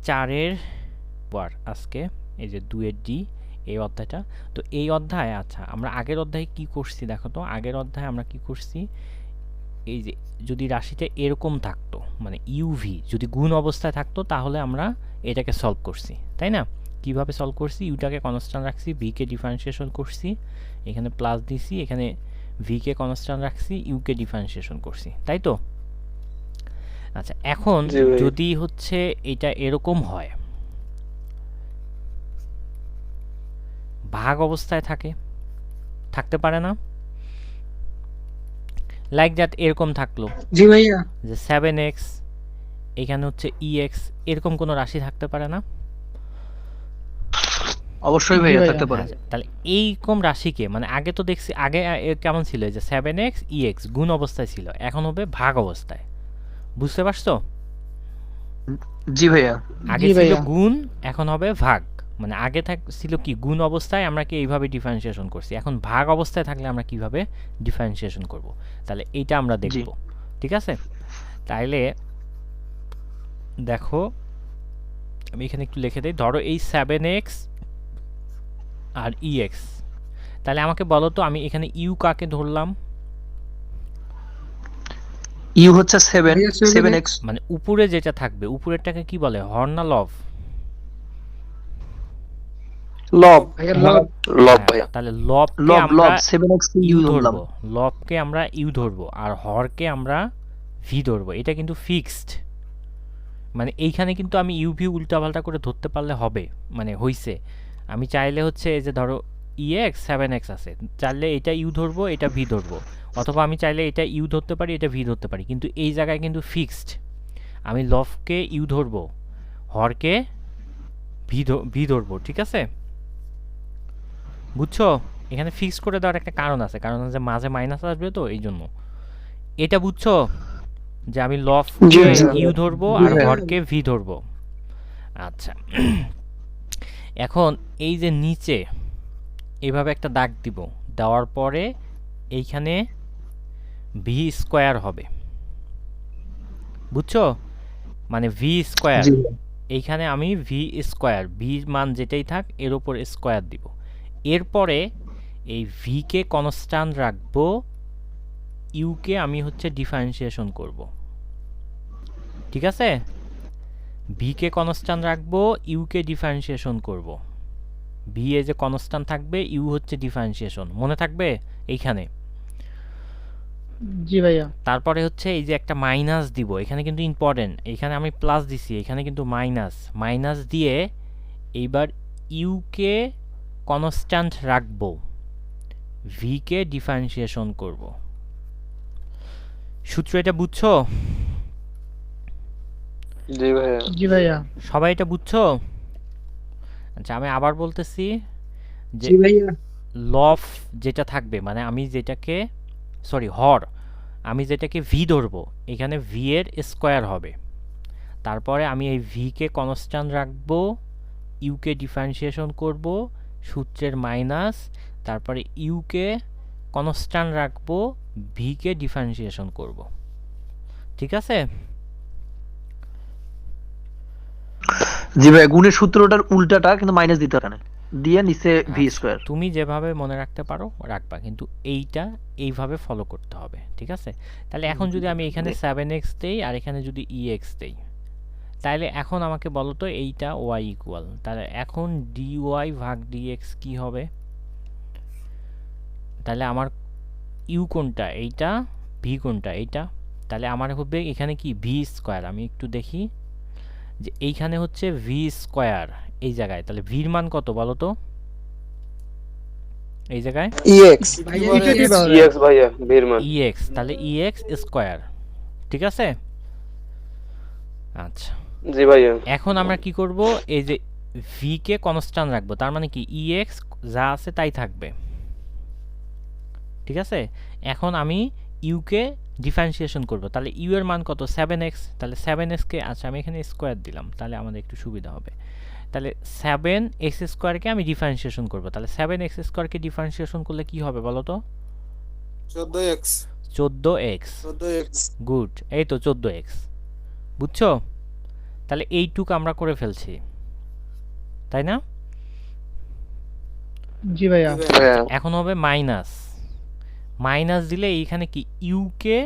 4-এর পর আজকে এই যে 2-এর ডি এই অধ্যায়টা। তো এই অধ্যায়ে আচ্ছা আমরা আগের অধ্যায়ে কি করছি দেখো তো। আগের অধ্যায়ে আমরা কি করছি, এই যে যদি রাশিটা এরকম থাকতো মানে ইউভি যদি গুণ অবস্থায় থাকতো তাহলে আমরা এটাকে সলভ করছি, তাই না? কিভাবে সলভ করছি, ইউটাকে কনস্ট্যান্ট রাখছি, ভিকে ডিফারেন্সিয়েশন করছি, এখানে প্লাস দিছি, এখানে ভিকে কনস্ট্যান্ট রাখছি, ইউকে ডিফারেন্সিয়েশন করছি, তাই তো? আচ্ছা এখন যদি হচ্ছে এটা এরকম হয়, ভাগ অবস্থায় থাকতে পারে না? লাইক দ্যাট এরকম থাকলো জি ভাইয়া। যে 7x এখানে হচ্ছে ex, এরকম কোনো রাশি থাকতে পারে না? অবশ্যই ভাইয়া থাকতে পারে। আচ্ছা, তাহলে এইরকম রাশিকে মানে আগে তো দেখছি আগে কেমন ছিল যে 7x ex গুণ অবস্থায় ছিল, এখন হবে ভাগ অবস্থায়। বুঝতে পারছো? জি ভাইয়া। আগে ছিল গুণ, এখন হবে ভাগ। মানে আগে ছিল কি গুণ অবস্থায় আমরা কি এইভাবে ডিফারেন্সিয়েশন করছি, এখন ভাগ অবস্থায় থাকলে আমরা কিভাবে ডিফারেন্সিয়েশন করব, তাহলে এইটা আমরা দেখব। ঠিক আছে, তাইলে দেখো আমি এখানে একটু লিখে দেই। ধরো এই 7x আর ex, তাহলে আমাকে বলো তো আমি এখানে ইউ কাকে ধরলাম? ইউ হচ্ছে 7x মানে উপরে যেটা থাকবে উপরেরটাকে কি বলে, হর না লব? লব ভাইয়া, লব ভাইয়া। তাহলে লবকে আমরা 7x কে ইউ ধরলাম, লবকে আমরা ইউ ধরবো আর হরকে আমরা ভি ধরবো, এটা কিন্তু ফিক্সড। মানে এইখানে কিন্তু আমি ইউ ভি উল্টাপাল্টা করে ধরতে পারলে হবে, মানে হইছে। আমি চাইলে হচ্ছে এই যে ধরো ex 7x আছে, চাইলে এটা ইউ ধরবো এটা ভি ধরবো, অথবা আমি চাইলে এটা ইউ ধরতে পারি এটা ভি ধরতে পারি, কিন্তু এই জায়গায় কিন্তু ফিক্সড। আমি লবকে ইউ ধরবো, হরকে ভি ধরবো, ঠিক আছে? বুঝছো? এখানে ফিক্স করে দেওয়ার একটা কারণ আছে, কারণ হচ্ছে মাঝে মাইনাস আসবে তো এই জন্য। এটা বুঝছো যে আমি লবকে ইউ ধরবো আর হরকে ভি ধরবো। আচ্ছা এখন এই যে নিচে এইভাবে একটা দাগ দিব, দেওয়ার পরে এইখানে ভি স্কোয়ার হবে, বুঝছো? মানে ভি স্কোয়ার, এইখানে আমি ভি স্কোয়ার, ভি মান যেটাই থাক এর উপর স্কোয়ার দিব। এরপরে এই ভিকে কনস্ট্যান্ট রাখবো, ইউকে আমি হচ্ছে ডিফারেন্সিয়েশন করব, ঠিক আছে? ভিকে কনস্ট্যান্ট রাখবো, ইউকে ডিফারেন্সিয়েশন করব। ভি এ যে কনস্ট্যান্ট থাকবে, ইউ হচ্ছে ডিফারেন্সিয়েশন, মনে থাকবে এইখানে? জি ভাইয়া। তারপরে হচ্ছে এই যে একটা মাইনাস দিব, এখানে কিন্তু ইম্পর্টেন্ট, এখানে আমি প্লাস দিছি, এখানে কিন্তু মাইনাস দিয়ে এইবার ইউকে কনস্ট্যান্ট রাখবো, ভিকে ডিফারেন্সিয়েশন করব। সূত্র এটা বুঝছো? জি ভাইয়া। জি ভাইয়া। সবাই এটা বুঝছো? আচ্ছা আমি আবার বলতেছি যে লব যেটা থাকবে মানে আমি যেটাকে হর আমি যেটাকে ভি ধরবো, এখানে ভি এর স্কোয়ার হবে। তারপরে আমি এই ভিকে কনস্ট্যান্ট রাখবো, ইউকে ডিফারেন্সিয়েশন করব, সূত্রের মাইনাস, তারপরে ইউকে কনস্ট্যান্ট রাখবো, ভিকে ডিফারেন্সিয়েশন করব, ঠিক আছে? জি ভাই, গুণের সূত্রটার উল্টাটা কিন্তু মাইনাস দিতে হবে না, দিয়ে নিচে ভি স্কয়ার। তুমি যেভাবে মনে রাখতে পারো রাখবা, কিন্তু এইটা এইভাবে ফলো করতে হবে, ঠিক আছে? তাহলে এখন যদি আমি এখানে 7x দেই আর এখানে যদি ex দেই, তাহলে এখন আমাকে বলো তো এইটা y ইকুয়াল, তাহলে এখন dy ভাগ dx কি হবে? তাহলে আমার ইউ কোনটা, এইটা, ভি কোনটা, এইটা, তাহলে আমার হবে এখানে কি ভি স্কোয়ার। আমি একটু দেখি যে এইখানে হচ্ছে ভি স্কোয়ার এই জায়গায়, তাহলে ভির মান কত বলো তো এই জায়গায়? ex ভাইয়া, ভির মান ex, তাহলে ex স্কোয়ার, ঠিক আছে? আচ্ছা জি ভাইয়া। এখন আমরা কি করব, এই যে ভি কে কনস্ট্যান্ট রাখবো, তার মানে কি ex যা আছে তাই থাকবে, ঠিক আছে? এখন আমি ইউ কে ডিফারেন্সিয়েশন করব, তাহলে ইউ এর মান কত 7x, তাহলে 7x কে আচ্ছা আমি এখানে স্কোয়ার দিলাম তাহলে আমাদের একটু সুবিধা হবে। তাহলে 7x স্কোয়ারকে আমি ডিফারেন্সিয়েশন করব, তাহলে 7x স্কোয়ারকে ডিফারেন্সিয়েশন করলে কি হবে বলো তো? 14x। গুড, এই তো 14x, বুঝছো? তাহলে এইটুক আমরা করে ফেলছি, তাই না? জি ভাইয়া ভাইয়া এখন হবে মাইনাস, মাইনাস দিলে এইখানে কি ইউকে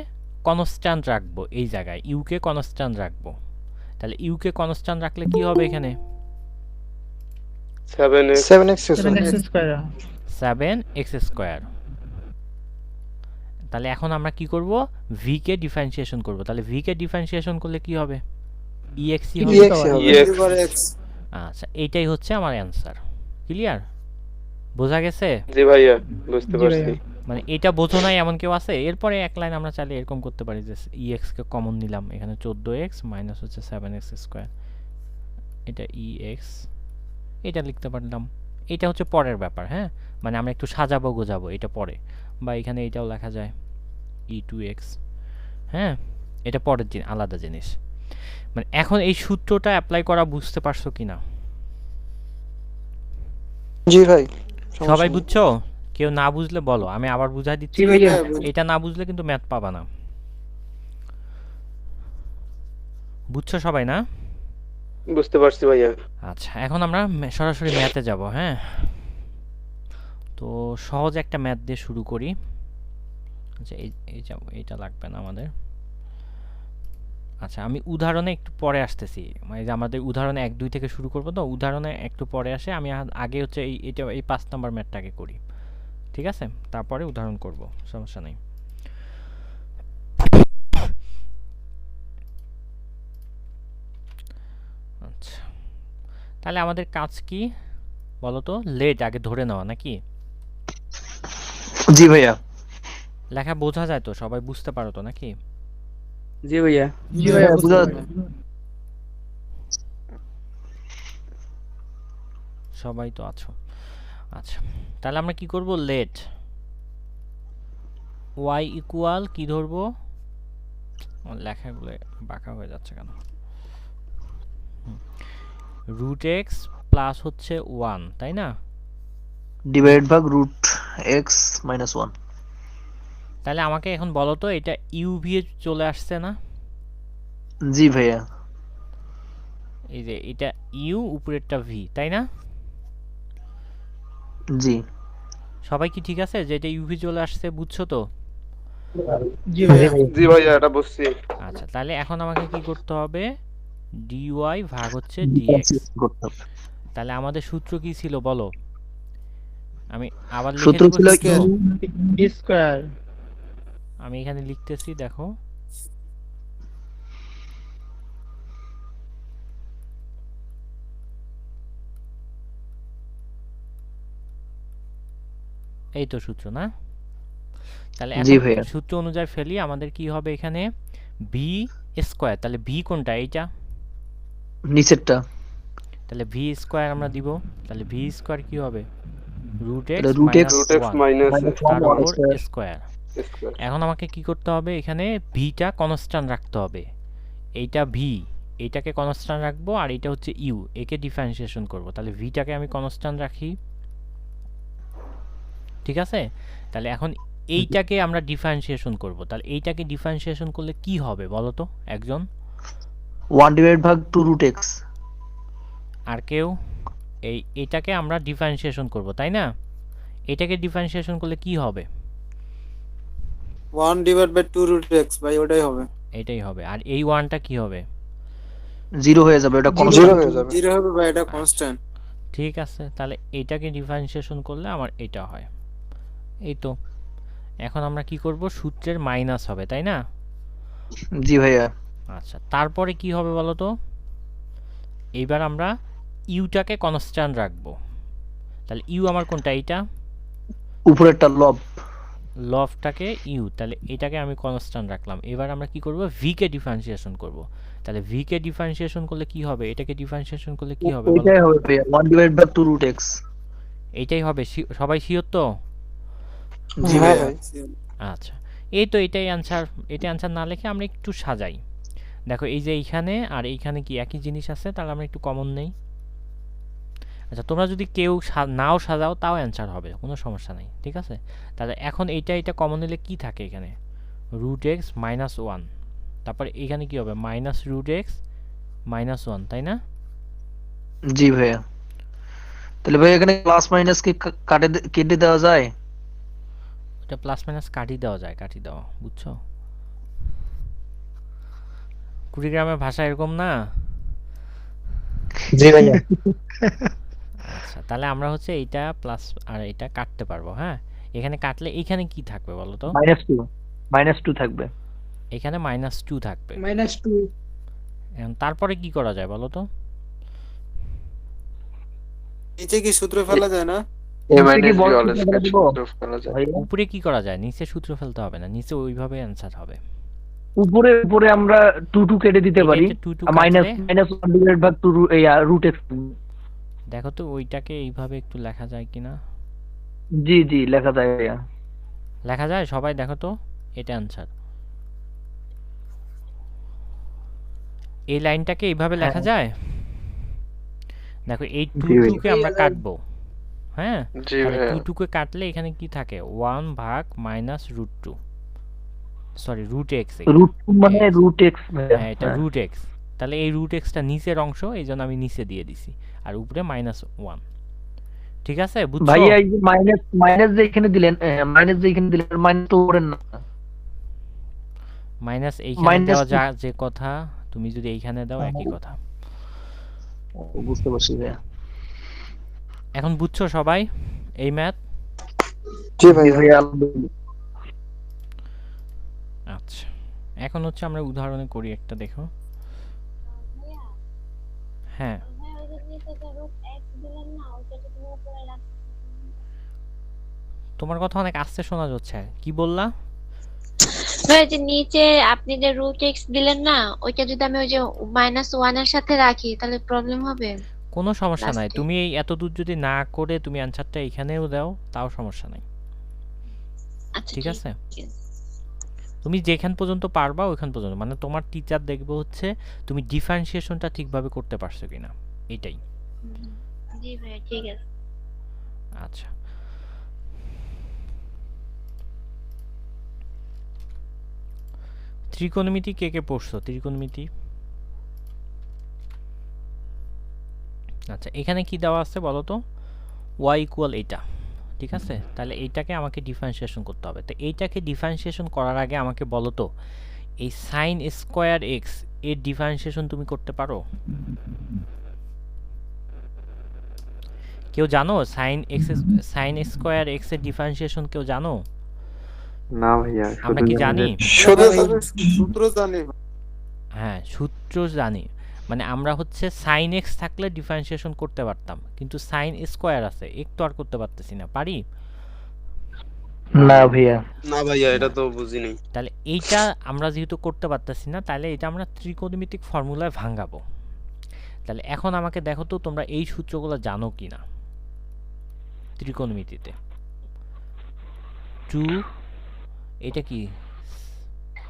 কনস্ট্যান্ট রাখবো, এই জায়গায় ইউকে কনস্ট্যান্ট রাখবো। তাহলে ইউকে কনস্ট্যান্ট রাখলে কি হবে এখানে? 7x 7x square 7x square. তাহলে এখন আমরা কি করব? ভি কে ডিফারেন্সিয়েশন করব। তাহলে ভি কে ডিফারেন্সিয়েশন করলে কি হবে? ইএক্সই হবে। ex আচ্ছা, এইটাই হচ্ছে আমার অ্যান্সার। ক্লিয়ার? বোঝা গেছে? জি ভাইয়া বুঝতে জি পারছি। ভাইয়া। মানে এটা বোঝো নাই এমন কেউ আছে? এরপরে এক লাইন আমরা চাইলে এরকম করতে পারি যে ইএক্স কে কমন নিলাম, এখানে 14x মাইনাস হচ্ছে 7x স্কোয়ার, এটা ইএক্স, এটা লিখতে পারলাম। এটা হচ্ছে পরের ব্যাপার, হ্যাঁ, মানে আমরা একটু সাজাবো গোজাবো এটা পরে, বা এখানে এটাও লেখা যায় e2x, হ্যাঁ, এটা পরের দিন আলাদা জিনিস। মানে এখন এই সূত্রটা অ্যাপ্লাই করা বুঝতে পারছো কিনা? জি ভাই সবাই বুঝছো? কেউ না বুঝলে বলো, আমি আবার বুঝাই দিচ্ছি। জি ভাইয়া। এটা না বুঝলে কিন্তু ম্যাথ পাবা না। বুঝছো সবাই না? বুঝতে পারছি ভাইয়া। আচ্ছা, এখন আমরা সরাসরি ম্যাথে যাব। হ্যাঁ, তো সহজ একটা ম্যাথ দিয়ে শুরু করি। আচ্ছা, এইটা লাগবে না আমাদের। আচ্ছা, আমি উদাহরণে একটু পরে আসতেছি, মানে যে আমাদের উদাহরণে 1 2 থেকে শুরু করব, তো উদাহরণে একটু পরে আসে। আমি আগে হচ্ছে এই 5 নাম্বার ম্যাথটাকে করি, ঠিক আছে? তারপরে উদাহরণ করব, সমস্যা নেই। আচ্ছা, তাহলে আমাদের কাজ কি বলো তো? লেট আগে ধরে নেওয়া নাকি? জি ভাইয়া। লেখা বোঝা যায় তো? সবাই বুঝতে পারো তো নাকি? জি ভাইয়া বুঝতে পারলাম। সবাই তো আছো। আচ্ছা, তাহলে আমরা কি করব? লেট y ইকুয়াল কি ধরবো? লেখাগুলো বাঁকা হয়ে যাচ্ছে কেন? রুট এক্স প্লাস হচ্ছে 1, তাই না? ডিভাইড ভাগ রুট এক্স মাইনাস 1। তাহলে আমাকে এখন বলো তো, এটা ইউভি এ চলে আসছে না? জি ভাইয়া। এই যে এটা ইউ, উপরেরটা ভি, তাই না? জি সবাই কি ঠিক আছে যে এটা ইউভি চলে আসছে? বুঝছো তো? জি ভাইয়া জি ভাইয়া এটা বুঝছি। আচ্ছা, তাহলে এখন আমাকে কি করতে হবে? dy ভাগ হচ্ছে dx। করতে হবে। তাহলে আমাদের সূত্র কি ছিল বলো? আমি আবার লিখে সূত্র দেব ছিল সূত্র। বি স্কয়ার আমি এখানে লিখতেছি, দেখো। এই তো সূত্র না? তাহলে জি এখন ভাইয়া। সূত্র অনুযায়ী ফেলি, আমাদের কি হবে এখানে? ভি স্কয়ার, তাহলে ভি কোনটা? এইটা। নিচেরটা। তাহলে ভি স্কয়ার আমরা দিব, তাহলে ভি স্কয়ার কি হবে? রুট তাহলে x root x minus root x 1 minus তার one উপর square। স্কয়ার। স্কয়ার। এখন আমাকে কি করতে হবে? এখানে ভিটা কনস্ট্যান্ট রাখতে হবে। এইটা ভি, এইটাকে কনস্ট্যান্ট রাখবো, আর এটা হচ্ছে ইউ, একে ডিফারেন্সিয়েশন করব। তাহলে ভিটাকে আমি কনস্ট্যান্ট রাখি, ঠিক আছে? তাহলে এখন এইটাকে আমরা ডিফারেন্সিয়েশন করব। তাহলে এইটাকে ডিফারেন্সিয়েশন করলে কি হবে বলো তো একজন? 1 ডিভাইড ভাগ 2 রুট এক্স। আর কেউ? এইটাকে আমরা ডিফারেন্সিয়েশন করব, তাই না? এটাকে ডিফারেন্সিয়েশন করলে কি হবে? 1 divided by 2 root x ভাই ওটাই হবে। এটাই হবে। আর এই ওয়ানটা কি হবে? 0 হয়ে যাবে, এটা Zero কনস্ট্যান্ট হয়ে যাবে। 0 হবে ভাই এটা কনস্ট্যান্ট। ঠিক আছে, তাহলে এইটাকে ডিফারেন্সিয়েশন করলে আমার এটা হয়। এই তো। এখন আমরা কি করব? সূত্রের মাইনাস হবে, তাই না? জি ভাইয়া। আচ্ছা, তারপরে কি হবে বলো তো? এইবার আমরা ইউটাকে কনস্ট্যান্ট রাখবো। তাহলে ইউ আমার কোনটা? এইটা। উপরেরটা লব। লবটাকে ইউ, তাহলে এটাকে আমি কনস্ট্যান্ট রাখলাম। এবার আমরা কি করব? ভি কে ডিফারেন্সিয়েশন করব। তাহলে ভি কে ডিফারেন্সিয়েশন করলে কি হবে? এটাকে ডিফারেন্সিয়েশন করলে কি হবে বলো? এটাই হবে ভাইয়া, 1 ডিভাইড ভাগ 2 রুট এক্স। এইটাই হবে। সবাই শিওর তো? জি হ্যাঁ ভাইয়া। ভাই আচ্ছা, এই তো এটাই অ্যান্সার। এটা অ্যান্সার না লিখে আমরা একটু সাজাই। দেখো, এই যে এইখানে আর এইখানে কি একই জিনিস আছে? তাহলে আমরা একটু কমন নেই। আচ্ছা, তোমরা যদি কেউ নাও সাজাও তাও অ্যান্সার হবে, কোনো সমস্যা নেই, ঠিক আছে? তাহলে এখন এটা কমন নিলে কি থাকে এখানে? রুট এক্স মাইনাস 1, তারপরে এখানে কি হবে? মাইনাস রুট এক্স -1 তাই না? জি ভাইয়া। তাহলে ভাই এখানে প্লাস মাইনাস কি কেটে দেওয়া যায়? এটা প্লাস মাইনাস কাটি দেওয়া যায়, কাটি দেওয়া, বুঝছো? কুড়িগ্রামের ভাষা এরকম না? জি ভাইয়া। আচ্ছা, তাহলে আমরা হচ্ছে এইটা প্লাস আর এটা কাটতে পারবো। হ্যাঁ, এখানে কাটলে এইখানে কি থাকবে বলো তো? -2 থাকবে। এখানে -2 থাকবে। -2 এখন তারপরে কি করা যায় বলো তো? নিচে কি সূত্র ফেলা যায় না? a নিচে কি minus b বড় all সূত্র square দিব? সূত্র ফেলা যায়। ভাইয়া উপরে কি করা যায়? নিচে সূত্র ফেলতে হবে না, নিচে ওইভাবে অ্যান্সার হবে। উপরে আমরা 2 কেটে দিতে পারি। এটা 2 মাইনাস কাটলে -1 ডিভাইডেড বাই 2 রুট x। দেখো তো ওইটাকে এইভাবে একটু লেখা যায় কিনা। জি জি লেখা যায় ভাইয়া। লেখা যায়? সবাই দেখো তো, এটা অ্যান্সার। এই লাইনটাকে এইভাবে লেখা যায়। দেখো এই জি ভাই। 2 কে আমরা কাটবো। হ্যাঁ, জি তাহলে ভাইয়া 2 কে কাটলে এখানে কি থাকে? 1 ভাগ -√2, সরি √x। রুট মানে রুট x ভাইয়া। হ্যাঁ, এটা √x। তাহলে এই √xটা নিচের অংশ, এই জন্য আমি নিচে দিয়ে দিছি, আর উপরে -1। ঠিক আছে, বুঝছো? ভাইয়া এই যে মাইনাস যে এখানে দিলেন, মাইনাস তো উপরে না। মাইনাস এইখানে মাইনাস দেওয়া যে কথা, তুমি যদি এইখানে দাও একই কথা। বুঝতে পারছি ভাইয়া। এখন বুঝছো সবাই এই ম্যাথ? জি ভাইয়া আলহামদুলিল্লাহ। আচ্ছা, এখন হচ্ছে আমরা উদাহরণে করি একটা, দেখো। হ্যাঁ, তোমার কথা অনেক আস্তে শোনা যাচ্ছে, কি বললা? ভাই যে নিচে আপনি যে √x দিলেন না, ওইটা যদি আমি ওই যে -1 এর সাথে রাখি তাহলে প্রবলেম হবে? কোনো সমস্যা নাই, লাস্টে তুমি এই এত দূর যদি না করে তুমি অ্যানসারটা এখানেও দাও তাও সমস্যা নাই। আচ্ছা ঠিক আছে, তুমি যেখান পর্যন্ত পারবা ওইখান পর্যন্ত, মানে তোমার টিচার দেখবে হচ্ছে তুমি ডিফারেন্সিয়েশনটা ঠিকভাবে করতে পারছো কিনা, এটাই। জি ভাই ঠিক আছে। আচ্ছা, ত্রিকোণমিতি কে কে পড়ছো? ত্রিকোণমিতি, আচ্ছা এখানে কি দেওয়া আছে বলো তো? y ইকুয়াল এইটা, ঠিক আছে? তাহলে এইটাকে আমাকে ডিফারেন্সিয়েশন করতে হবে। তো এইটাকে ডিফারেন্সিয়েশন করার আগে আমাকে বলো তো, এই সাইন স্কোয়ার এক্স এর ডিফারেন্সিয়েশন তুমি করতে পারো? কেউ জানো সাইন স্কোয়ার এক্স এর ডিফারেন্সিয়েশন কেউ জানো? না ভাইয়া আমরা কি জানি? শুধু সূত্র জানি। হ্যাঁ, সূত্র জানি, মানে আমরা হচ্ছে সাইন এক্স থাকলে ডিফারেন্সিয়েশন করতে পারতাম, কিন্তু সাইন স্কোয়ার আছে, এক তো আর করতে পারতেছি না, পারি? না ভাইয়া। না ভাইয়া এটা তো বুঝিনি। তাহলে এইটা আমরা যেহেতু করতে পারতেছি না, তাহলে এটা আমরা ত্রিকোণমিতিক ফর্মুলায় ভাঙাবো। তাহলে এখন আমাকে দেখো তো তোমরা এই সূত্রগুলো জানো কিনা ত্রিকোণমিতিতে। 2, এটা কি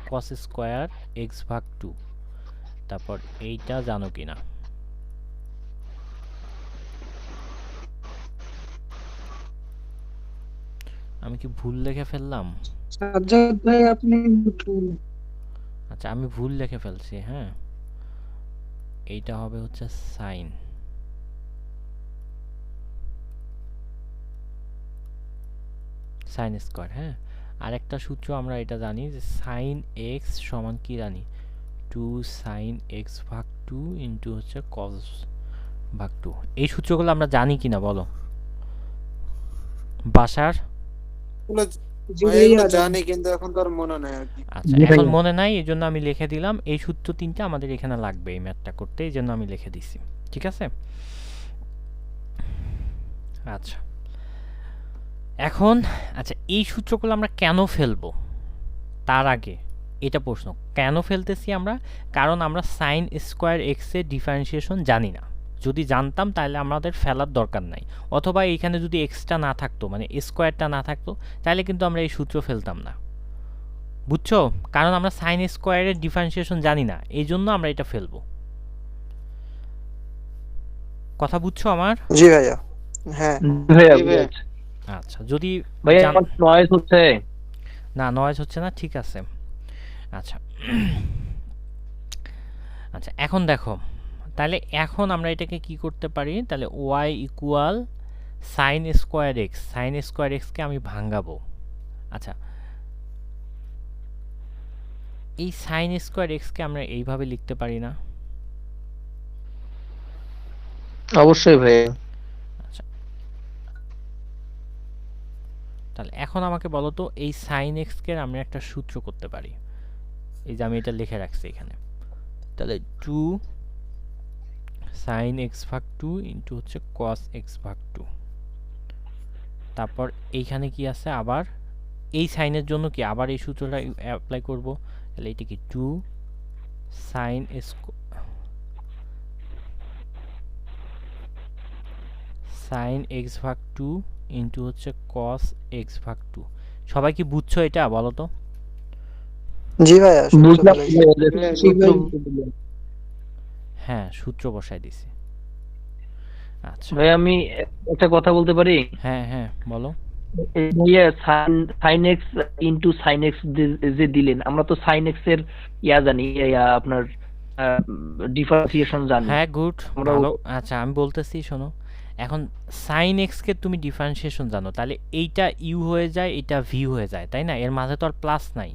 cos স্কয়ার x ভাগ 2, তারপর এইটা জানো কিনা? আমি কি ভুল লিখে ফেললাম? সাজ্জাদ ভাই আপনি আচ্ছা, আমি ভুল লিখে ফেলছি। হ্যাঁ, এইটা হবে হচ্ছে সাইন স্কয়ার। হ্যাঁ, আরেকটা সূত্র আমরা এটা জানি যে সাইন এক্স সমান কি জানি? 2 সাইন এক্স ভাগ 2 ইন্টু হচ্ছে কস ভাগ 2। এই সূত্রগুলো আমরা জানি কিনা বলো? বাসার ভাই এগুলো জানি কিন্তু এখন তো আর মনে নাই আর কি। আচ্ছা, এখন মনে নাই, এই জন্য আমি লিখে দিলাম। এই সূত্র 3টা আমাদের এখানে লাগবে এই ম্যাথটা করতে, এই জন্য আমি লিখে দিছি। ঠিক আছে, আচ্ছা এখন আচ্ছা এই সূত্রগুলো আমরা কেন ফেলবো তার আগে এটা প্রশ্ন, কেন ফেলতেছি আমরা? কারণ আমরা সাইন স্কোয়ার এক্স এর ডিফারেন্সিয়েশন জানি না। যদি জানতাম তাহলে আমাদের ফেলার দরকার নাই, অথবা এইখানে যদি এক্সটা না থাকতো, মানে স্কোয়ারটা না থাকতো, তাহলে কিন্তু আমরা এই সূত্র ফেলতাম না, বুঝছো? কারণ আমরা সাইন স্কোয়ারের ডিফারেন্সিয়েশন জানি না, এই জন্য আমরা এটা ফেলবো। কথা বুঝছো আমার? জি ভাইয়া। হ্যাঁ ভাইয়া আচ্ছা, যদি ভাইয়া নয়েজ হচ্ছে না, নয়েজ হচ্ছে না, ঠিক আছে। আচ্ছা আচ্ছা, এখন দেখো তাহলে এখন আমরা এটাকে কি করতে পারি, তাহলে y equal sine square x, sine square এক্সকে আমি ভাঙাবো। আচ্ছা, এই সাইন স্কোয়ার এক্সকে আমরা এইভাবে লিখতে পারি না? অবশ্যই ভাইয়া। আচ্ছা, তাহলে এখন আমাকে বলো তো এই সাইন এক্সকে আমরা একটা সূত্র করতে পারি। এই যে আমি এটা লিখে রাখছি এখানে। তাহলে 2 সাইন এক্স ভাগ 2 ইন্টু হচ্ছে কস এক্স ভাগ 2। তারপর এইখানে কি আছে, আবার এই সাইনের জন্য কি আবার এই সূত্রটা অ্যাপ্লাই করব। তাহলে এটা কি 2 সাইন এক্স ভাগ 2 ইন্টু হচ্ছে কস এক্স ভাগ 2। সবাই কি বুঝছো এটা, বলো তো? জি ভাইয়া, বুঝলাম সূত্র হ্যাঁ, সূত্র বসাই দিছি। আচ্ছা, ভাই আমি একটা কথা বলতে পারি? হ্যাঁ হ্যাঁ বলো। এই ভাইয়া sine x into sine x যে দিলেন, আমরা তো সাইন এক্স এর জানি, আপনার ডিফারেন্সিয়েশন জানি। হ্যাঁ, গুড, আমরা ভালো। আচ্ছা, আমি বলতেছি শোনো। এখন সাইন এক্স কে তুমি ডিফারেন্সিয়েশন জানো, তাহলে এইটা ইউ হয়ে যায়, এটা ভি হয়ে যায়, তাই না? এর মাঝে তো আর প্লাস নাই,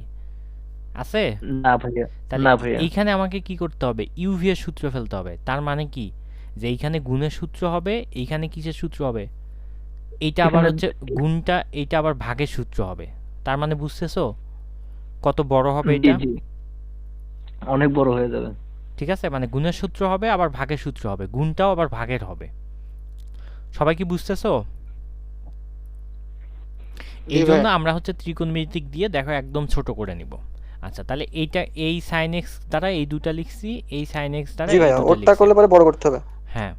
আছে? না ভাইয়া, তাহলে না ভাইয়া। এইখানে আমাকে কি করতে হবে, ইউ ভি এর সূত্র ফেলতে হবে। তার মানে কি, যে এইখানে গুণের সূত্র হবে, এইখানে কিসের সূত্র হবে, এইটা আবার এখানে হচ্ছে গুণটা, এইটা আবার ভাগের সূত্র হবে। তার মানে বুঝতেছো কত বড় হবে জি, এটা? জি, অনেক বড় হয়ে যাবে। ঠিক আছে, মানে গুণের সূত্র হবে আবার ভাগের সূত্র হবে, গুণটাও আবার ভাগের হবে। সবাই কি বুঝতেছো? এই জন্য আমরা হচ্ছে ত্রিকোণমিতিক দিয়ে দেখো একদম ছোট করে নিব। আচ্ছা, তাহলে এইটা এই সাইন এক্স দ্বারা এই দুটা লিখছি, এই সাইন এক্স দ্বারা জি এই ভাইয়া, দুটা ওরটা লিখছি। করলে পরে বড় করতে হবে। হ্যাঁ,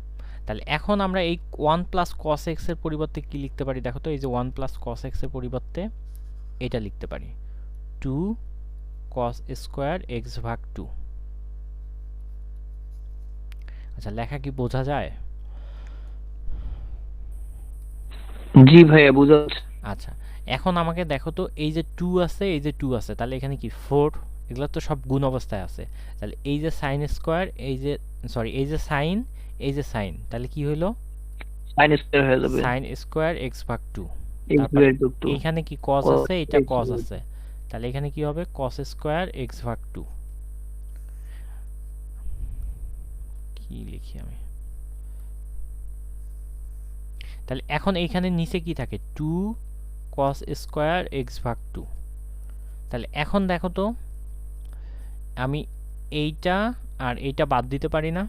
তাহলে এখন আমরা এই 1 প্লাস কস এক্স এর পরিবর্তে কি লিখতে পারি দেখো তো? এই যে 1 প্লাস কস এক্স এর পরিবর্তে এটা লিখতে পারি 2 কস স্কোয়ার এক্স ভাগ 2। আচ্ছা, লেখা কি বোঝা যায়? জি ভাইয়া, বুঝা যাচ্ছে। আচ্ছা, এখন আমাকে দেখো তো, এই যে 2 আছে, এই যে 2 আছে, তাহলে এখানে কি 4, এগুলো তো সব গুণ অবস্থায় আছে। তাহলে এই যে সাইন স্কোয়ার, এই যে সরি এই যে সাইন, এই যে সাইন, তাহলে কি হইলো সাইন স্কয়ার হয়ে যাবে সাইন স্কোয়ার এক্স ভাগ 2। x তারপর এর যুক্ত এইখানে কি কস cos আছে, এটা x কস ভাগ। আছে, তাহলে এখানে কি হবে কস স্কোয়ার এক্স ভাগ 2। কি লিখি আমি, তাহলে এখন এইখানে নিচে কি থাকে 2 cos স্কোয়ার এক্স ভাগ 2। তাহলে এখন দেখো তো, আমি এইটা আর এইটা বাদ দিতে পারি না,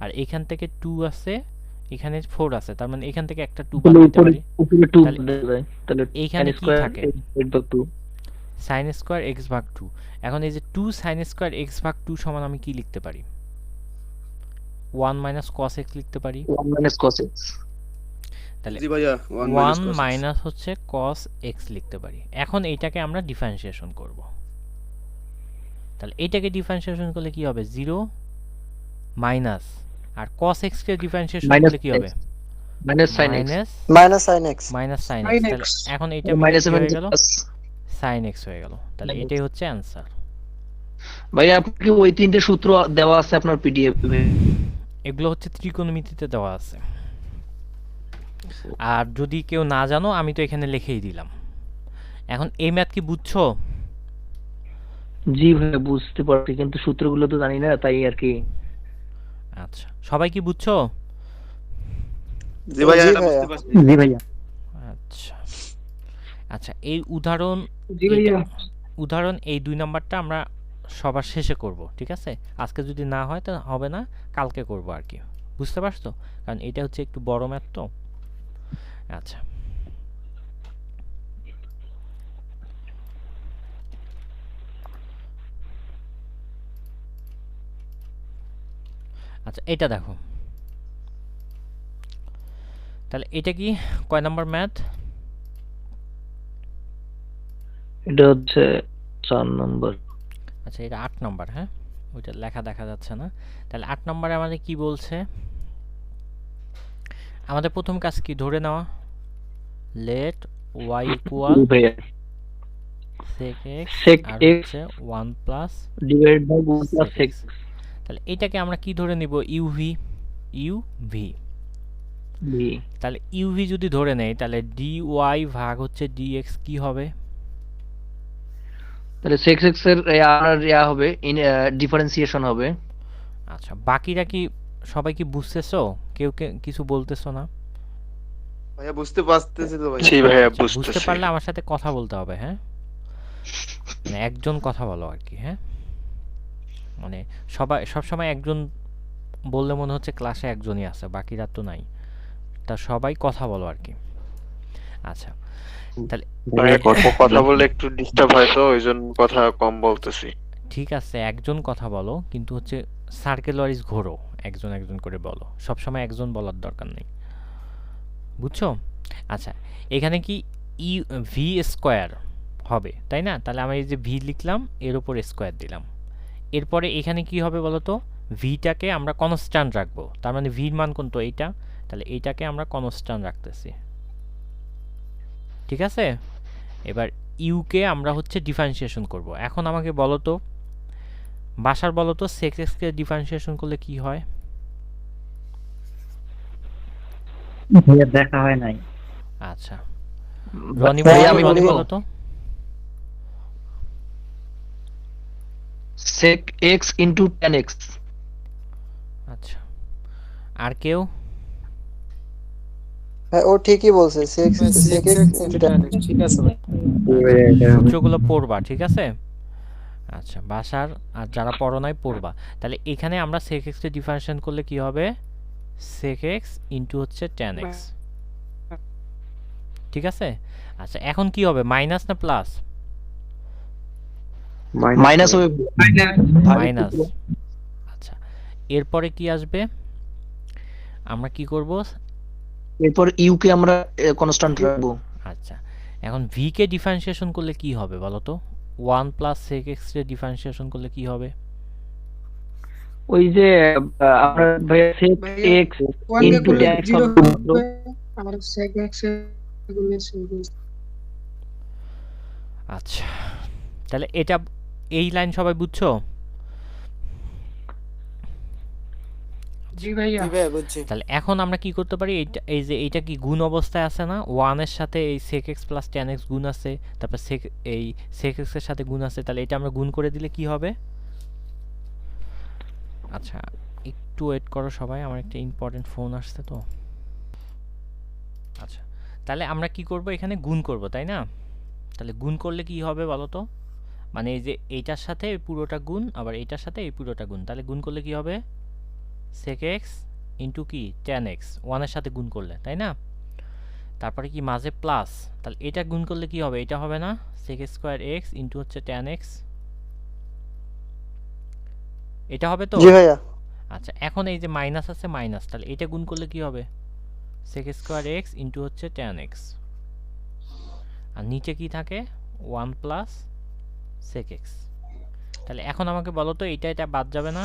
আর এখান থেকে 2 আছে, এখানে 4 আছে, তার মানে এখান থেকে একটা 2 বাদ তাহলে দিতে পারি। উপরে 2 তাহলে দেওয়া যায়, তাহলে এইখানে sin কি স্কয়ার থাকে? x ভাগ 2। সাইন স্কোয়ার এক্স ভাগ 2। এখন এই যে 2 সাইন স্কোয়ার এক্স ভাগ 2 সমান আমি কি লিখতে পারি? 1 মাইনাস কস এক্স লিখতে পারি। 1 minus cos x। তাহলে জি ভাইয়া 1 মাইনাস হচ্ছে কস এক্স লিখতে পারি। এখন এইটাকে আমরা ডিফারেন্সিয়েশন করব। তাহলে এইটাকে ডিফারেন্সিয়েশন করলে কি হবে 0 মাইনাস, আর cos x কে ডিফারেন্সিয়েশন করলে কি হবে minus sin x। Minus sine x. Minus sin x। Sin তাহলে x। এখন এটা মাইনাস কি হয়ে গেল, প্লাস। sin x হয়ে গেল। তাহলে Sin x। এটাই হচ্ছে অ্যানসার। ভাইয়া আপনি কি ওই তিনটে সূত্র দেওয়া আছে আপনার পিডিএফ এ? এগুলো হচ্ছে ত্রিকোণমিতিতে দেওয়া আছে, আর যদি কেউ না জানো আমি তো এখানে লিখেই দিলাম। এখন এই ম্যাথ কি বুঝছো? জি ভাইয়া, বুঝতে পারছি, কিন্তু সূত্রগুলো তো জানি না, তাই আর কি। আচ্ছা, সবাই কি বুঝছো? জি ভাইয়া, জি এটা ভাইয়া। বুঝতে পারছি। জি ভাইয়া। আচ্ছা আচ্ছা, এই উদাহরণ, জি ভাইয়া। উদাহরণ এই 2 নাম্বারটা আমরা সবার শেষে করব, ঠিক আছে? আজকে যদি না হয় তো হবে না, কালকে করব আর কি। বুঝতে পারছো? কারণ এটা হচ্ছে একটু বড় ম্যাথ তো। আচ্ছা, আচ্ছা এটা দেখো, তাহলে এটা কি কয় নাম্বার ম্যাথ? এটা হচ্ছে 4 নম্বর। আচ্ছা, এটা 8 নাম্বার। হ্যাঁ, ওইটা লেখা দেখা যাচ্ছে না। তাহলে 8 নম্বরে আমাদের কি বলছে? আমাদের প্রথম কাজ কি ধরে নেওয়া, লেট y ইকুয়াল জি ভাইয়া, sec x sec আর x হচ্ছে 1 plus divide by 1 plus sec x। x। তাহলে এটাকে আমরা কি ধরে নিব, ইউভি। ইউভি জি তাহলে ইউভি যদি ধরে নেই তাহলে ডিওয়াই ভাগ হচ্ছে ডিএক্স কি হবে? তাহলে সেক্স এক্স এর আপনার হবে ডিফারেন্সিয়েশন হবে। আচ্ছা, বাকিরা কি সবাই কি বুঝতেছো? কেউ কিছু বলতেছো না? ভাইয়া বুঝতে পারতেছি তো ভাই। জি ভাইয়া আচ্ছা, বুঝতে বুঝতেছি। পারলে আমার সাথে কথা বলতে হবে, হ্যাঁ? মানে একজন কথা বলো আর কি, হ্যাঁ? মানে সবসময় একজন বললে মনে হচ্ছে ক্লাসে একজনই আছে, বাকিরা তো নাই। তা সবাই কথা বলো আর কি। আচ্ছা, তাহলে ভাইয়া কথা বললে একটু ডিস্টার্ব হয় তো ওইজন্য কথা কম বলতেছি। ঠিক আছে, একজন কথা বলো, কিন্তু হচ্ছে সার্কেল ওয়াইজ ঘোরো, একজন একজন করে বলো, সবসময় একজন বলার দরকার নেই, বুঝছো? আচ্ছা, এখানে কি ভি স্কোয়ার হবে, তাই না? তাহলে আমি এই যে ভি লিখলাম, এর উপর স্কোয়ার দিলাম। এরপরে এখানে কি হবে বলো তো? ভিটাকে আমরা কনস্ট্যান্ট রাখবো, তার মানে ভির মান কোনটা? এইটা। তাহলে এইটাকে আমরা কনস্ট্যান্ট রাখতেছি, ঠিক আছে? এবার ইউকে আমরা হচ্ছে ডিফারেন্সিয়েশন করব। এখন আমাকে বলো তো, বাসার বলো তো, সেক্স এক্সকে ডিফারেন্সিয়েশন করলে কি হয়? দেখা হয় নাই। আচ্ছা, রনি ভাইয়া বলো, আমি রনি বলবো বলো তো। sec x into tan x। আচ্ছা, আর কেউ? হ্যাঁ ও ঠিকই বলছে, সেক্স ভাই, সেক sec x x into into tan x, ঠিক আছে ভাই। সূত্রগুলো পড়বা, ঠিক আছে? আচ্ছা, বাসার আর যারা পড়ো নাই পড়বা। তাহলে এখানে আমরা sec x কে ডিফারেন্সিয়েশন করলে কি হবে? sec x ইনটু হচ্ছে tan x, ঠিক আছে? আচ্ছা, এখন কি হবে, মাইনাস না প্লাস? মাইনাস হবে মাইনাস। আচ্ছা, এরপরে কি আসবে? আমরা কি করব? এরপর ইউ কে আমরা কনস্ট্যান্ট রাখবো। আচ্ছা, এখন ভি কে ডিফারেন্সিয়েশন করলে কি হবে বলো তো? 1 প্লাস sec x কে ডিফারেন্সিয়েশন করলে কি হবে? ওই যে আমরা ভাইয়া sec x into tan x হবে মাত্র। আর sec x এগুলো আচ্ছা, তাহলে এটা, এই লাইন সবাই বুঝছো? জি ভাইয়া। জি ভাইয়া বুঝছি। তাহলে এখন আমরা কি করতে পারি, এই যে এইটা কি গুণ অবস্থায় আছে না? 1 এর সাথে এই sec x plus tan x গুণ আছে, তারপর এই sec x এর সাথে গুণ আছে, তাহলে এটা আমরা গুণ করে দিলে কি হবে? আচ্ছা, একটু ওয়েট করো সবাই, আমার একটা ইম্পর্টেন্ট ফোন আসছে তো। আচ্ছা, তাহলে আমরা কি করব, এখানে গুণ করব, তাই না? তাহলে গুণ করলে কি হবে বলো তো? মানে এই যে এইটার সাথে এই পুরোটা গুণ, আবার এইটার সাথে এই পুরোটা গুণ, তাহলে গুণ করলে কি হবে? sec x ইনটু কি tan x, 1 এর সাথে গুণ করলে, তাই না? তারপরে কি মাঝে প্লাস, তাহলে এটা গুণ করলে কি হবে? এটা হবে না sec স্কয়ার x ইনটু হচ্ছে tan x, এটা হবে তো? জি ভাইয়া। আচ্ছা, এখন এই যে মাইনাস আছে, মাইনাস, তাহলে এটা গুণ করলে কি হবে? sec স্কয়ার x ইনটু হচ্ছে tan x, আর নিচে কি থাকে? 1 প্লাস sec x। তাহলে এখন আমাকে বলো তো, এটা বাদ যাবে না?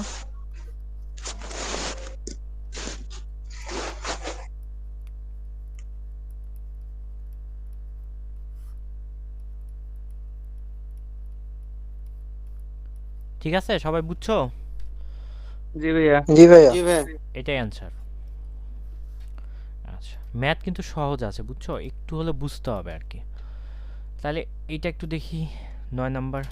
ঠিক আছে, সবাই বুঝছো? জি ভাইয়া। জি ভাইয়া। জি ভাইয়া। এটাই অ্যান্সার। আচ্ছা, ম্যাথ কিন্তু সহজ আছে, বুঝছো? একটু হলে বুঝতে হবে আর কি। তাহলে এইটা একটু দেখি, 9 নাম্বার।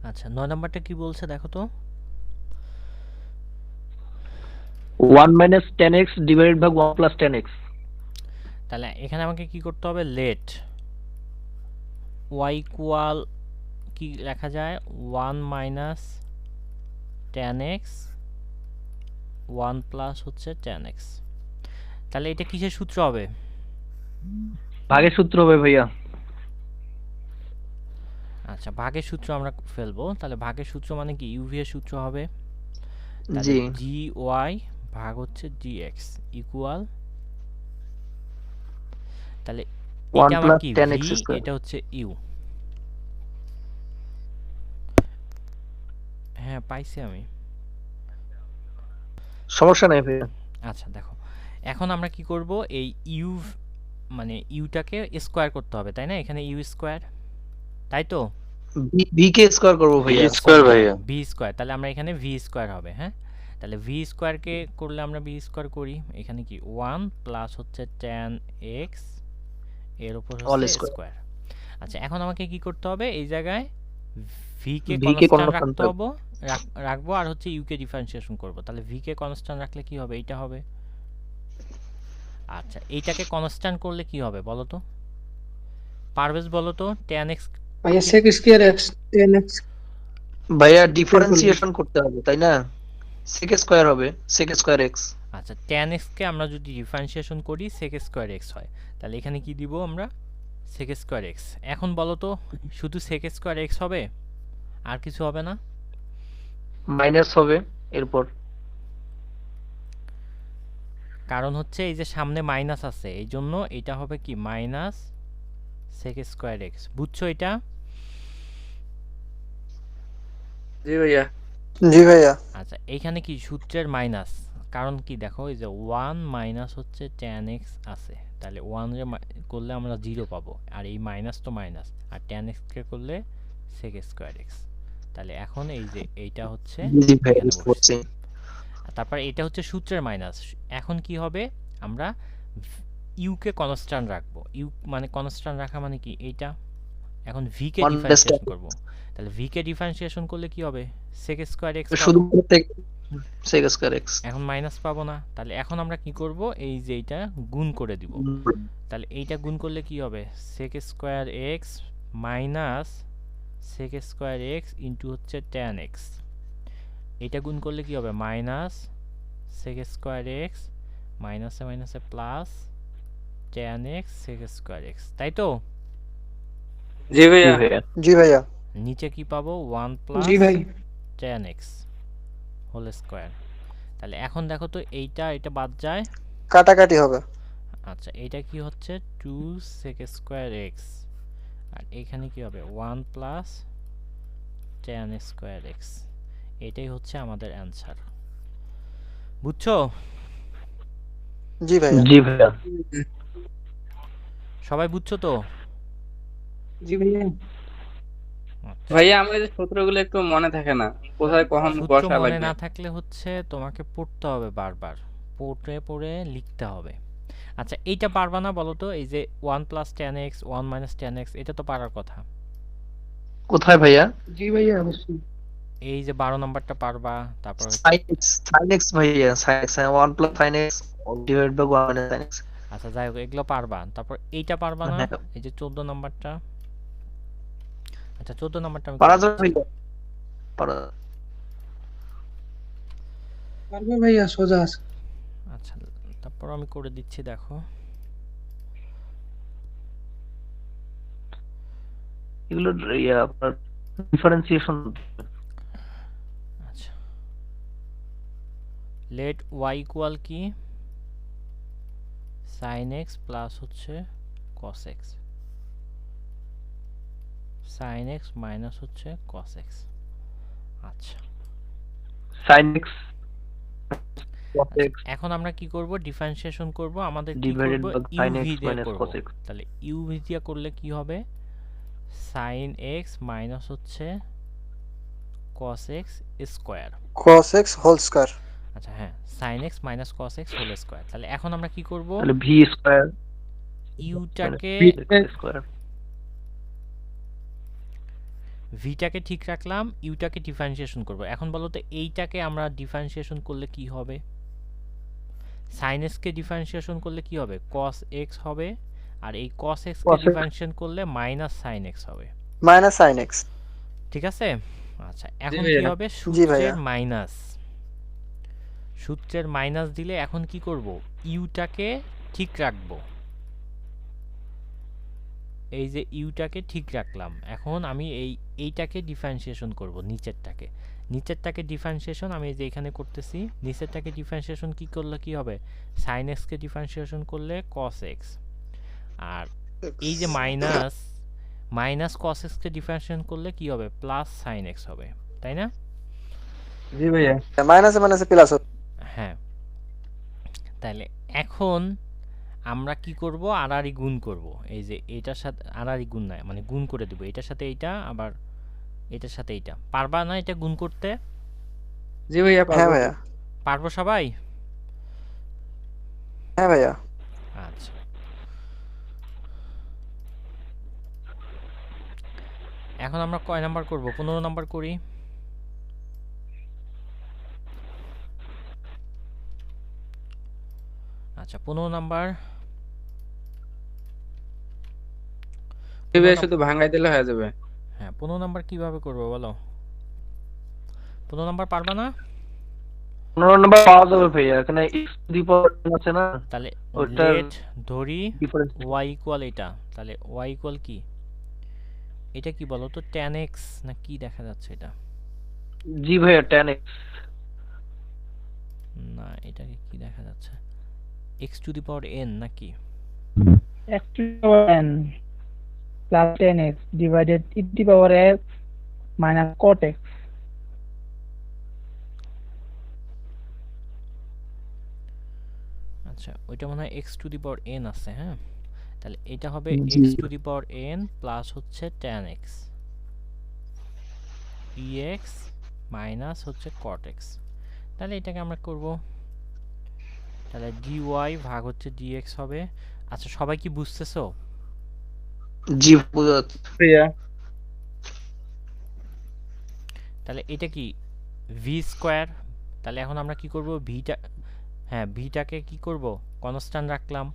আচ্ছা, 9 নাম্বারটা কি বলছে দেখো তো? 1 minus tan x divided by 1 plus tan x। তাহলে এখানে আমাকে কি করতে হবে? লেট y ইকুয়াল কি লেখা যায়? 1 মাইনাস tan x 1 প্লাস হচ্ছে tan x। তাহলে এটা কিসের সূত্র হবে? ভাগের সূত্র হবে ভাইয়া। আচ্ছা, ভাগের সূত্র আমরা ফেলবো। তাহলে ভাগের সূত্র মানে কি? ইউভি এর সূত্র হবে। জি। জি y ভাগ হচ্ছে dx ইকুয়াল, তাহলে 1 এটা আমার plus কি? tan v, x square। এটা হচ্ছে ইউ। হ্যাঁ, পাইছি আমি। সমস্যা নাই ভাইয়া। আচ্ছা দেখো, এখন আমরা কি করব, এই ইউ মানে ইউটাকে স্কোয়ার করতে হবে, তাই না? এখানে ইউ স্কোয়ার, তাই তো? ভি কে স্কয়ার করব ভাইয়া। স্কোয়ার ভাইয়া। ভি স্কোয়ার, তাহলে আমরা এখানে ভি স্কোয়ার হবে, হ্যাঁ? তাহলে ভি স্কোয়ারকে করলে আমরা ভি স্কোয়ার করি, এখানে কি 1 প্লাস হচ্ছে tan x এর উপর All হচ্ছে square. স্কোয়ার। আচ্ছা এখন আমাকে কি করতে হবে, এই জায়গায় ভি কে V কে কনস্ট্যান্ট constant রাখতে হবে, রাখবো, আর হচ্ছে ইউ কে ডিফারেন্সিয়েশন করব। তাহলে ভি কে কনস্ট্যান্ট রাখলে কি হবে, এইটা হবে। আচ্ছা এইটাকে কনস্ট্যান্ট করলে কি হবে বলো তো, পারভেজ বলো তো, tan x ভাইয়া sec স্কয়ার x 10x ভাইয়া ডিফারেন্সিয়েশন করতে হবে তাই না? sec স্কয়ার হবে sec স্কয়ার x। আচ্ছা tan x কে আমরা যদি ডিফারেন্সিয়েশন করি sec স্কয়ার x হয়, তাহলে এখানে কি দিব আমরা, sec স্কয়ার x। এখন বলো তো শুধু sec স্কয়ার x হবে, আর কিছু হবে না? মাইনাস হবে এরপর। কারণ হচ্ছে এই যে সামনে মাইনাস আছে, এই জন্য এটা হবে কি মাইনাস sec স্কয়ার x, বুঝছো এটা? জি ভাইয়া। জি ভাইয়া। আচ্ছা এইখানে কি সূত্রের মাইনাস, কারণ কি দেখো এই যে 1 মাইনাস হচ্ছে tan x আছে, তাহলে 1 রে করলে আমরা 0 পাবো, আর এই মাইনাস তো মাইনাস, আর tan x কে করলে sec স্কয়ার x। তাহলে এখন এই যে এইটা হচ্ছে জি ভাইয়া এখানে বুঝতে বসছে। পারছি। আর তারপর এটা হচ্ছে সূত্রের মাইনাস। এখন কি হবে, আমরা ইউ কে কনস্ট্যান্ট রাখবো। ইউ মানে কনস্ট্যান্ট রাখা মানে কি, এইটা এখন ভি কে ডিফারেন্সিয়েশন করব। তাহলে ভি কে ডিফারেন্সিয়েশন করলে কি হবে, sec স্কয়ার x শুধু পাবো, sec স্কয়ার x। এখন মাইনাস পাবো না। তাহলে এখন আমরা কি করব, এই যে এইটা গুণ করে দিব। তাহলে এইটা গুণ করলে কি হবে, sec square x minus sec square x into হচ্ছে tan x। এটা গুণ করলে কি হবে, মাইনাস sec স্কয়ার x মাইনাসে মাইনাসে plus tan x sec square x, তাই তো? জি ভাইয়া। জি ভাইয়া। নিচে কি পাবো, 1 প্লাস জি ভাই tan x হোল স্কয়ার। তাহলে এখন দেখো তো এইটা এটা বাদ যায়, কাটাকাটি হবে। আচ্ছা এইটা কি হচ্ছে 2 sec স্কয়ার x, আর এখানে কি হবে 1 প্লাস tan স্কয়ার x। এটাই হচ্ছে আমাদের অ্যানসার, বুঝছো? জি ভাইয়া। জি ভাইয়া। সবাই বুঝছো তো? জি ভাইয়া আচ্ছা। ভাইয়া আমাদের সূত্রগুলো একটু মনে থাকে না, কোথায় কখন সূত্র বসা মনে লাগবে। না থাকলে হচ্ছে তোমাকে পড়তে হবে, বারবার পড়ে পড়ে লিখতে হবে। আচ্ছা এইটা পারবা না বলো তো, এই যে 1 plus tan x 1 minus tan x, এটা তো পারার কথা। কোথায় ভাইয়া? জি ভাইয়া অবশ্যই এই যে 12 নাম্বারটা পারবা, তারপর sin x ভাইয়া sin x 1 plus sin x divided by 1 minus sin x। আচ্ছা যাই হোক এগুলো পারবা। তারপর এইটা পারবা না, হ্যাঁ। এই যে 14 নাম্বারটা। আচ্ছা 14 নাম্বারটা আমি পারা করে যাবে দিচ্ছি। ভাইয়া? পারা। পারবো ভাইয়া, সোজা আছে। আচ্ছা তারপর আমি করে দিচ্ছি, দেখো এগুলো আপনার ডিফারেন্সিয়েশন। আচ্ছা লেট y ইকুয়াল কি sin x প্লাস হচ্ছে cos x, sin x minus হচ্ছে cos x। আচ্ছা sin x cos x এখন আমরা কি করব, ডিফারেন্সিয়েশন করব, আমাদের কি divided করব, by sin uv x দিয়ে minus করব। cos x। তাহলে uv দিয়ে করলে কি হবে, sin x মাইনাস হচ্ছে cos x square. cos x whole square. আচ্ছা হ্যাঁ, sin x minus cos x whole square. তাহলে এখন আমরা কি করব, তাহলে v স্কয়ার ইউটাকে স্কয়ার ভিটাকে ঠিক রাখলাম, ইউটাকে ডিফারেন্সিয়েশন করব। এখন বলো তো এইটাকে আমরা ডিফারেন্সিয়েশন করলে কি হবে, sin x কে ডিফারেন্সিয়েশন করলে কি হবে, cos x হবে, আর এই cos x কে Cos x। ডিফারেন্সিয়েশন করলে মাইনাস sin x হবে, মাইনাস sin x। ঠিক আছে? আচ্ছা এখন ভাইয়া। কি হবে, জি ভাইয়া। সূত্রের মাইনাস, সূত্রের মাইনাস দিলে এখন কি করব, ইউটাকে ঠিক রাখবো। এই যে ইউটাকে ঠিক রাখলাম, এখন আমি এইটাকে ডিফারেন্সিয়েশন করব, নিচেরটাকে ডিফারেন্সিয়েশন আমি এই যে এখানে করতেছি। নিচেরটাকে ডিফারেন্সিয়েশন কি করলে কি হবে, sin x কে ডিফারেন্সিয়েশন করলে cos x, আর এই যে মাইনাস cos x কে ডিফারেন্সিয়েশন করলে কি হবে, প্লাস sin x হবে, তাই না? জি ভাইয়া। মাইনাসে মাইনাসে প্লাস হবে। হ্যাঁ, তাহলে এখন আমরা কি করব, আড়াআড়ি গুণ করব। এই যে এটার সাথে আড়াআড়ি গুণ নয়, মানে গুণ করে দেব এটার সাথে এইটা, আবার এটার সাথে এইটা। পারবা না এটা গুণ করতে? জি ভাইয়া হ্যাঁ পারবো। ভাইয়া, পারবো সবাই? হ্যাঁ ভাইয়া। আচ্ছা, এখন আমরা কয় নাম্বার করব? 15 নাম্বার করি। আচ্ছা, 15 নাম্বার। জি ভাইয়া শুধু ভাঙাই দিলে হয়ে যাবে। হ্যাঁ, 15 নাম্বার কিভাবে করবো বলো? 15 নাম্বার পারবা না? 15 নাম্বার পাওয়া যাবে ভাইয়া, এখানে x to the power n আছে না, তাহলে ওটার লেট ধরি ডিফারেন্স। y ইকুয়াল এটা। তাহলে y ইকুয়াল কি? এটা কি বলো তো, tan x না কি দেখা যাচ্ছে এটা? জি ভাইয়া tan x। না, এটাকে কি দেখা যাচ্ছে? x to the power n নাকি? x to the power n plus 10x divided e to the power x minus cot x. আচ্ছা, ওইটা মনে হয় x to the power n আছে। হ্যাঁ, তাহলে এটা হবে জি। x to the power n plus হচ্ছে tan x ex মাইনাস হচ্ছে cot x। তাহলে এটাকে আমরা করব, তাহলে dy ভাগ হচ্ছে dx হবে। আচ্ছা, সবাই কি বুঝতেছো? জি বুঝা যাচ্ছে ভাইয়া তাহলে এটা কি v স্কয়ার। তাহলে এখন আমরা কি করব, ভিটা, হ্যাঁ ভিটাকে কি করব, কনস্ট্যান্ট রাখলাম।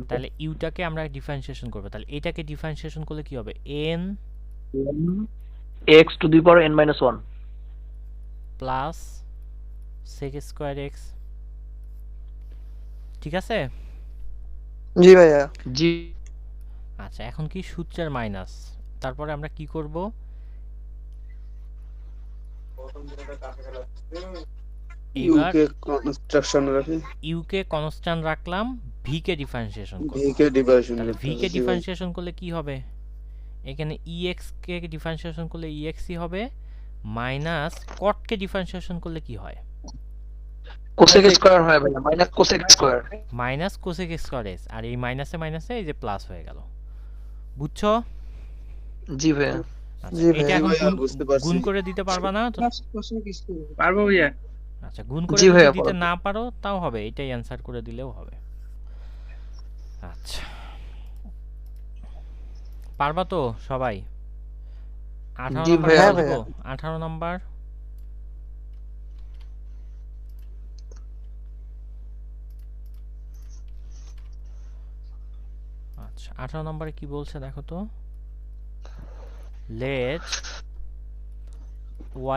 তাহলে ইউটাকে আমরা ডিফারেন্সিয়েশন করব। তাহলে এটাকে ডিফারেন্সিয়েশন করলে কি হবে, n x to the power n minus 1। Plus sec square x। ঠিক আছে? জি ভাইয়া। জি আচ্ছা, এখন কি সূত্রের মাইনাস, তারপরে আমরা কি করব, এইবার ইউকে কনস্ট্রাকশন রাখি, ইউ কে কনস্ট্যান্ট রাখলাম, ভি কে ডিফারেন্সিয়েশন করব। ভিকে ডিভাইশন তাহলে ভি কে ডিফারেন্সিয়েশন করলে কি হবে, এখানে ex কে ডিফারেন্সিয়েশন করলে ex ই হবে, মাইনাস cot কে ডিফারেন্সিয়েশন করলে কি হয়, কোসেক স্কয়ার হয় ভাইয়া, minus cosec square. Minus cosec square s। আর এই মাইনাসে মাইনাসে এই যে প্লাস হয়ে গেল। বুঝছো? জি ভাইয়া। আচ্ছা, জি এটা ভাইয়া। এখন ভাইয়া, বুঝতে পারছি। গুণ করে দিতে পারবা না তো? Plus cosec square. পারবো ভাইয়া। আচ্ছা, গুণ করে জি যদি ভাইয়া, দিতে পারবো। না পারো তাও হবে, এটাই অ্যান্সার করে দিলেও হবে। আচ্ছা, পারবা তো সবাই? 18 জি নাম্বার ভাইয়া। হ্যাঁ বলবো, ভাইয়া। 18 নাম্বার। আচ্ছা, 18 নম্বরে কি বলছে দেখো তো, let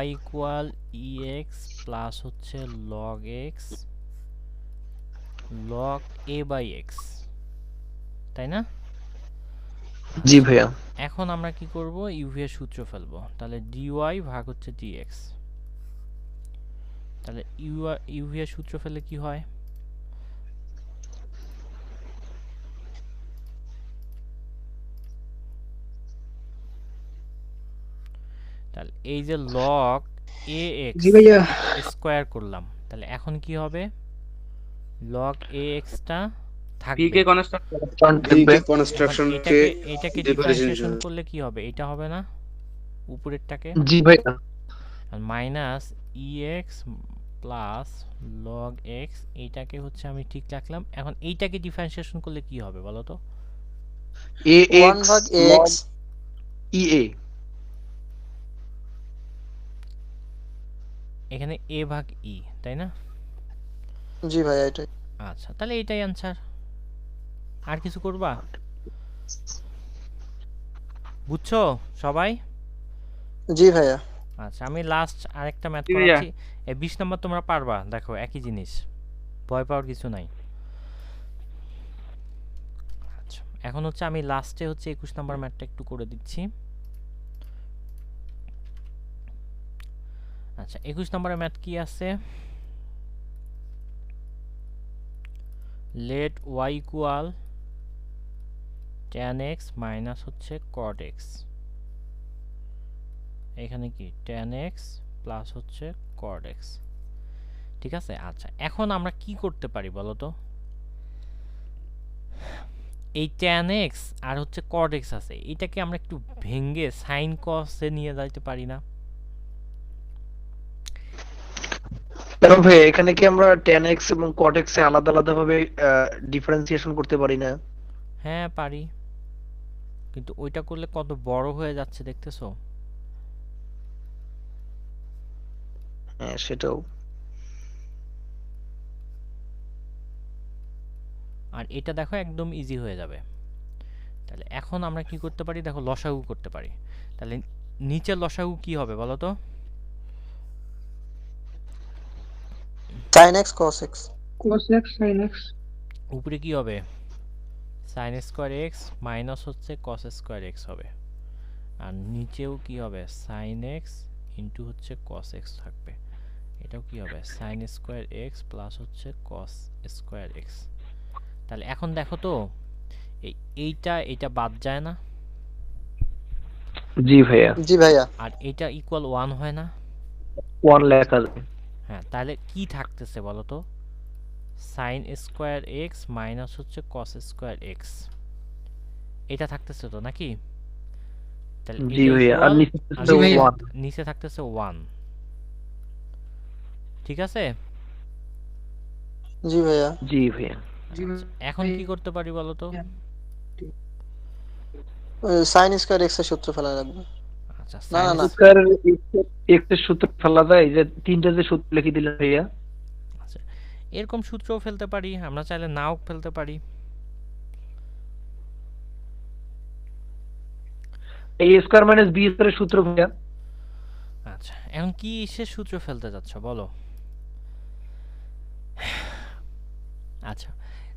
y equal ex plus হচ্ছে log x log a by x, তাই না? জি ভাইয়া। এখন আমরা কি করব, uv এর সূত্র ফেলবো। তাহলে dy ভাগ হচ্ছে dx। তাহলে uv এর সূত্র ফেললে কি হয়, তাহলে এই যে log ax জি ভাইয়া। স্কয়ার করলাম, তাহলে এখন কি হবে, log ax টা ভি থাকবে। কে কনস্ট্যান্ট ভিকে এখন কনস্ট্রাকশন কে এটাকে ডিফারেন্সিয়েশন ডিফারেন্সিয়েশন করলে কি হবে, এটা হবে না উপরেরটাকে, জি ভাইয়া। Minus ex plus log x, এইটাকে হচ্ছে আমি ঠিক রাখলাম। এখন এইটাকে ডিফারেন্সিয়েশন করলে কি হবে বলো তো, ওয়ান ভাগ এক্স। ea। এখানে a ভাগ e, তাই না? জি ভাইয়া, এটাই। আচ্ছা, তাহলে এটাই অ্যান্সার। আর কিছু করবা? বুঝছো সবাই? জি ভাইয়া। আচ্ছা, আমি লাস্ট আরেকটা ম্যাথ জি ভাইয়া। করাচ্ছি। 20 নম্বর তোমরা পারবা, দেখো একই জিনিস, ভয় পাওয়ার কিছু নাই। আচ্ছা, এখন হচ্ছে আমি লাস্টে হচ্ছে 21 নম্বর ম্যাথটা একটু করে দিচ্ছি। আচ্ছা, 21 নম্বরের ম্যাথ কি আছে, let y equal tan x minus হচ্ছে cot x। এখানে কি tan x প্লাস হচ্ছে cot x। ঠিক আছে। আচ্ছা, এখন আমরা কি করতে পারি বলো তো? এই tan x আর হচ্ছে cot x আছে, এটাকে আমরা একটু ভেঙে sin cos এ নিয়ে যাইতে পারি না? কেন ভাই, এখানে কি আমরা tan x এবং cot x এ আলাদা আলাদা ভাবে ডিফারেন্সিয়েশন করতে পারি না? হ্যাঁ পারি, কিন্তু ওইটা করলে কত বড় হয়ে যাচ্ছে দেখতেছো? হ্যাঁ, সেটাও। আর এটা দেখো একদম ইজি হয়ে যাবে। তাহলে এখন আমরা কি করতে পারি দেখো, লসাগু করতে পারি। তাহলে নিচের লসাগু কি হবে বলো তো? sin x cos x cos x sin x উপরে কি হবে? sin স্কয়ার x মাইনাস হচ্ছে cos স্কয়ার x হবে। আর নিচেও কি হবে? sin x ইনটু হচ্ছে cos x থাকবে। এটাও কি হবে? sin স্কয়ার x প্লাস হচ্ছে cos স্কয়ার x। তাহলে এখন দেখো তো, এইটা বাদ যায় না? জি ভাইয়া। জি ভাইয়া। আর এটা ইকুয়াল 1 হয় না? 1 লেখা যায়। হ্যাঁ, তাহলে কি থাকতেছে বলো তো? sin স্কয়ার x মাইনাস হচ্ছে cos স্কয়ার x, এটা থাকতেছে তো নাকি? তাহলে জি এটা ভাইয়া। আর equal- নিচে আর তো 1। নিচে থাকতেছে 1। ঠিক আছে। জি ভাইয়া। জি ভাইয়া। আচ্ছা, এখন কি করতে পারি বলো তো? sin স্কয়ার x এর সূত্র ফেলা লাগবে। আচ্ছা, না, না, sin না। স্কয়ার x এর সূত্র ফেলা যায়, এই যে তিনটা যে সূত্র লিখে দিলেন ভাইয়া। আচ্ছা, এরকম সূত্রও ফেলতে পারি, আমরা চাইলে নাও ফেলতে পারি। এই স্কয়ার মাইনাস বি স্কয়ার এর সূত্র ভাইয়া। আচ্ছা, এখন কি সে সূত্র ফেলতে যাচ্ছ বলো? আচ্ছা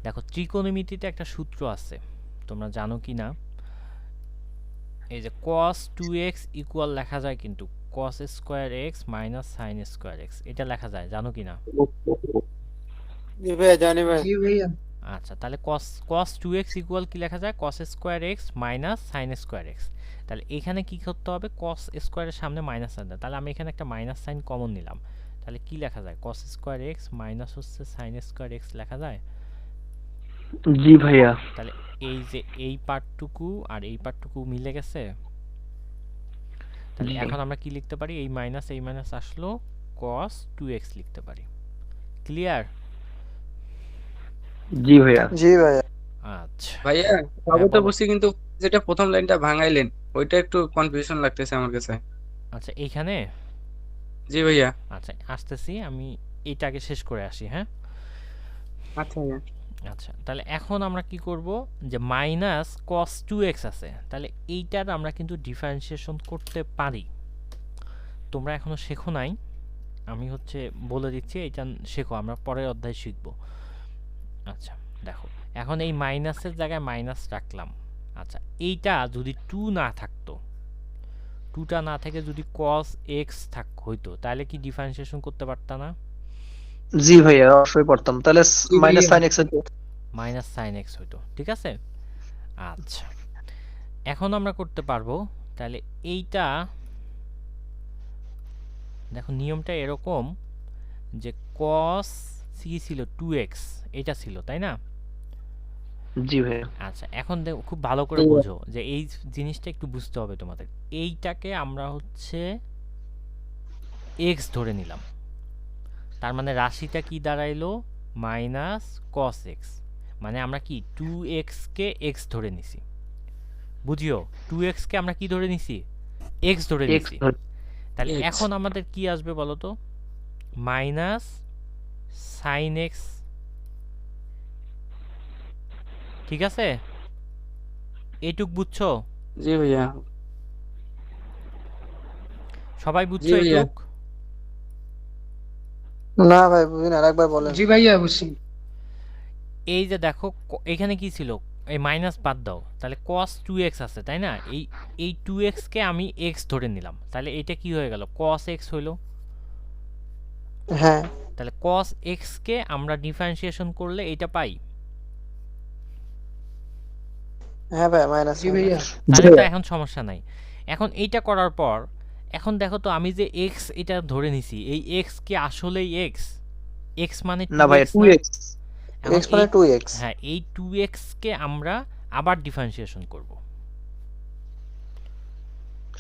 দেখো, ত্রিকোণমিতিতে একটা সূত্র আছে, তোমরা জানো কি না? এই যে cos 2x ইকুয়াল লেখা যায় কিন্তু cos square x minus sin square x, এটা লেখা যায়, জানো কি না? জি ভাইয়া জানি ভাই। জি ভাইয়া। আচ্ছা, তাহলে cos 2x ইকুয়াল কি লেখা যায়? cos square x minus sin square x। তাহলে এখানে কি করতে হবে? cos স্কয়ারের সামনে মাইনাস সাইন দাও। তাহলে আমি এখানে একটা মাইনাস সাইন কমন নিলাম। তাহলে কি লেখা যায়? cos স্কয়ার x মাইনাস হচ্ছে sin স্কয়ার x লেখা যায়। জি ভাইয়া। তাহলে এই যে এই পার্টটুকু আর এই পার্টটুকু মিলে গেছে। তাহলে জি। এখন আমরা কি লিখতে পারি? এই মাইনাস আসলো, cos 2x লিখতে পারি। ক্লিয়ার? জি ভাইয়া। জি ভাইয়া। আচ্ছা, ভাইয়া সবে তো বলো। বুঝছি, কিন্তু যেটা প্রথম লাইনটা ভাঙাইলেন ওইটা একটু কনফিউশন লাগতেছে আমার কাছে। আচ্ছা এইখানে, জি ভাইয়া। আচ্ছা আসতেছি, আমি এইটাকে শেষ করে আসি। হ্যাঁ, আচ্ছা ভাইয়া। আচ্ছা তাহলে এখন আমরা কি করব, যে মাইনাস cos 2x আছে, তাহলে এইটার আমরা কিন্তু ডিফারেন্সিয়েশন করতে পারি। তোমরা এখনো শেখো নাই, আমি হচ্ছে বলে দিচ্ছি, এটা শেখো, আমরা পরের অধ্যায়ে শিখব। আচ্ছা দেখো, এখন এই মাইনাসের জায়গায় মাইনাস রাখলাম। আচ্ছা, এইটা যদি 2 না থাকতো, 2টা না থেকে যদি cos x হইতো, তাহলে কি ডিফারেন্সিয়েশন করতে পারতা না? জি ভাইয়া, অবশ্যই পড়তাম। তাহলে minus sine x minus sine x হইতো। ঠিক আছে। আচ্ছা, এখন আমরা করতে পারবো। তাহলে এইটা দেখো, নিয়মটা এরকম যে cos কি ছিল 2x, এটা ছিল তাই না? জি ভাইয়া। আচ্ছা, এখন দেখো খুব ভালো করে বোঝো যে এই জিনিসটা একটু বুঝতে হবে তোমাদের। এইটাকে আমরা হচ্ছে x ধরে নিলাম, তার মানে রাশিটা কি দাঁড়াইলো? Minus cos x। মানে আমরা কি 2x কে x ধরে নিছি, বুঝিও? 2x কে আমরা কি ধরে নিছি? x ধরে এক্স নিছি। তাহলে এখন আমাদের কি আসবে বলো তো? Minus sine x. ঠিক আছে, এইটুক বুঝছো? জি ভাইয়া। সবাই বুঝছো জি ভাইয়া। এইটুক? না ভাই বুঝি না, আরেকবার বলেন। জি ভাইয়া বুঝছি। এই যে দেখো, এখানে কি ছিল? এই মাইনাস বাদ দাও, তাহলে cos 2x আছে তাই না? এই 2x কে আমি x ধরে নিলাম, তাহলে এটা কি হয়ে গেল? cos x হইলো। হ্যাঁ। তাহলে cos x কে আমরা ডিফারেন্সিয়েশন করলে এটা পাই। হ্যাঁ ভাই, মাইনাস। জি ভাইয়া। তাহলে তো এখন সমস্যা নাই। এখন এইটা করার পর এখন দেখো তো, আমি যে x এটা ধরে নিছি, এই x কি আসলেই x? x মানে না ভাই 2x 2x এখন x মানে এই- 2x হ্যাঁ এই 2x কে আমরা আবার ডিফারেন্সিয়েশন করব।